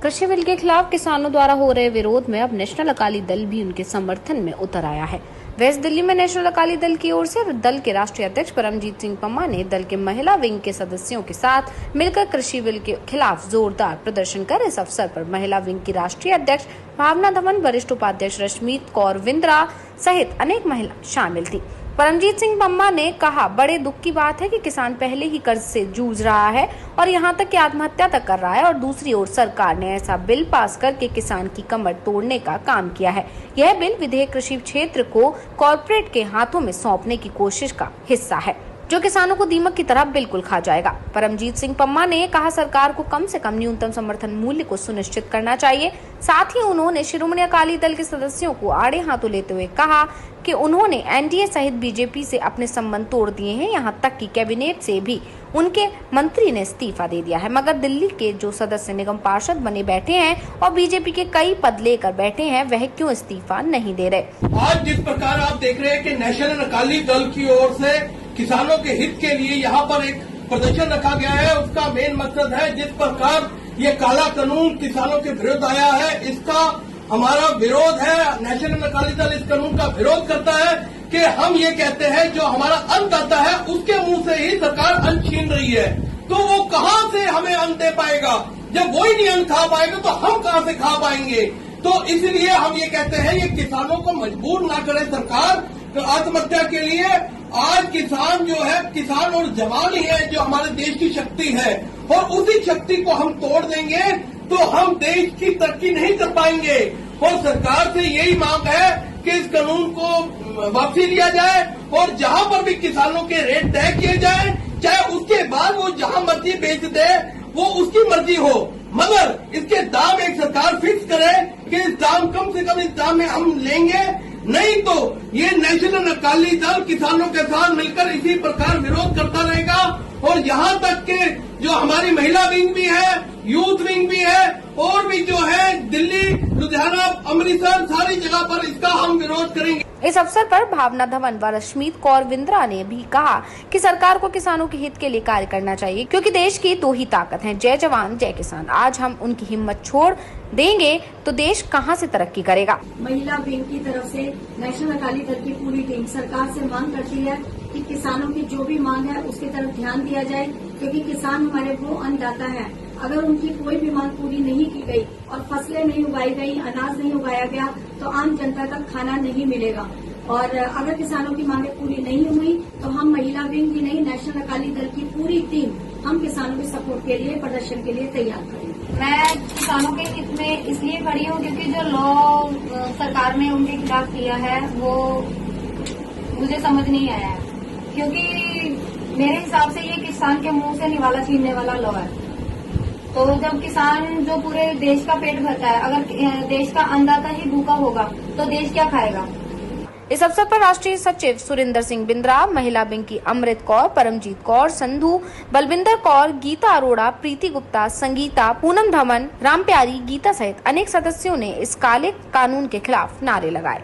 कृषि बिल के खिलाफ किसानों द्वारा हो रहे विरोध में अब नेशनल अकाली दल भी उनके समर्थन में उतर आया है। वेस्ट दिल्ली में नेशनल अकाली दल की ओर से दल के राष्ट्रीय अध्यक्ष परमजीत सिंह पम्मा ने दल के महिला विंग के सदस्यों के साथ मिलकर कृषि बिल के खिलाफ जोरदार प्रदर्शन कर इस अवसर पर महिला विंग की राष्ट्रीय अध्यक्ष भावना धवन, वरिष्ठ उपाध्यक्ष रश्मीत कौर विंद्रा सहित अनेक महिला शामिल थी। परमजीत सिंह पम्मा ने कहा, बड़े दुख की बात है कि किसान पहले ही कर्ज से जूझ रहा है और यहां तक कि आत्महत्या तक कर रहा है और दूसरी ओर सरकार ने ऐसा बिल पास करके किसान की कमर तोड़ने का काम किया है। यह बिल विधेयक कृषि क्षेत्र को कॉर्पोरेट के हाथों में सौंपने की कोशिश का हिस्सा है, जो किसानों को दीमक की तरह बिल्कुल खा जाएगा। परमजीत सिंह पम्मा ने कहा, सरकार को कम से कम न्यूनतम समर्थन मूल्य को सुनिश्चित करना चाहिए। साथ ही उन्होंने शिरोमणि अकाली दल के सदस्यों को आड़े हाथों लेते हुए कहा कि उन्होंने एनडीए सहित बीजेपी से अपने संबंध तोड़ दिए हैं, यहां तक कि कैबिनेट से भी उनके मंत्री ने इस्तीफा दे दिया है, मगर दिल्ली के जो सदस्य निगम पार्षद बने बैठे हैं और बीजेपी के कई पद लेकर बैठे हैं, वह क्यों इस्तीफा नहीं दे रहे। आज जिस प्रकार आप देख रहे हैं कि नेशनल अकाली दल की ओर से किसानों के हित के लिए यहाँ पर एक प्रदर्शन रखा गया है, उसका मेन मकसद है जिस प्रकार ये काला कानून किसानों के विरुद्ध आया है, इसका हमारा विरोध है। नेशनल अकाली दल इस कानून का विरोध करता है कि हम ये कहते हैं जो हमारा अंत आता है उसके मुंह से ही सरकार अन्न छीन रही है, तो वो कहां से हमें अन्न दे पाएगा? जब वो ही नहीं अन्न खा पाएगा तो हम कहां से खा पाएंगे? तो इसलिए हम ये कहते हैं ये किसानों को मजबूर ना करे सरकार आत्महत्या के लिए। आज किसान जो है, किसान और जवान ही है जो हमारे देश की शक्ति है, और उसी शक्ति को हम तोड़ देंगे तो हम देश की तरक्की नहीं कर पाएंगे। और सरकार से यही मांग है कि इस कानून को वापसी लिया जाए और जहां पर भी किसानों के रेट तय किए जाए, चाहे उसके बाद वो जहां मर्जी बेच दे, वो उसकी मर्जी हो, मगर इसके दाम एक सरकार फिक्स करे कि इस दाम कम से कम इस दाम में हम लेंगे, नहीं तो ये नेशनल अकाली दल किसानों के साथ मिलकर इसी प्रकार विरोध करता रहेगा। और यहाँ तक के जो हमारी महिला विंग भी है, यूथ विंग भी है, और भी जो है दिल्ली, लुधियाना, अमृतसर, सारी जगह पर इसका हम विरोध करेंगे। इस अवसर पर भावना धवन व रश्मीत कौर विंद्रा ने भी कहा कि सरकार को किसानों के हित के लिए कार्य करना चाहिए, क्योंकि देश की दो ही ताकत है, जय जवान जय किसान। आज हम उनकी हिम्मत छोड़ देंगे तो देश कहां से तरक्की करेगा। महिला विंग की तरफ से नेशनल अकाली दल की पूरी टीम सरकार से मांग करती है कि किसानों की जो भी मांग है उसकी तरफ ध्यान दिया जाए, क्योंकि किसान हमारे वो अन्नदाता है। अगर उनकी कोई भी मांग पूरी नहीं की गई और फसलें नहीं उगाई गई, अनाज नहीं उगाया गया, तो आम जनता तक खाना नहीं मिलेगा। और अगर किसानों की मांगें पूरी नहीं हुई तो हम महिला विंग की नहीं, नेशनल अकाली दल की पूरी टीम हम किसानों के सपोर्ट के लिए, प्रदर्शन के लिए तैयार करेंगे। मैं किसानों के हित में इसलिए खड़ी हूँ क्योंकि जो लॉ सरकार ने उनके खिलाफ किया है वो मुझे समझ नहीं आया है, क्योंकि मेरे हिसाब से ये किसान के मुंह से निवाला छीनने वाला लॉ है। तो जब किसान जो पूरे देश का पेट भरता है, अगर देश का अन्नदाता ही भूखा होगा तो देश क्या खाएगा। इस अवसर पर राष्ट्रीय सचिव सुरेंद्र सिंह बिंद्रा, महिला विंग की अमृत कौर, परमजीत कौर, संधू, बलविंदर कौर, गीता अरोड़ा, प्रीति गुप्ता, संगीता, पूनम धवन, राम प्यारी, गीता सहित अनेक सदस्यों ने इस काले कानून के खिलाफ नारे लगाए।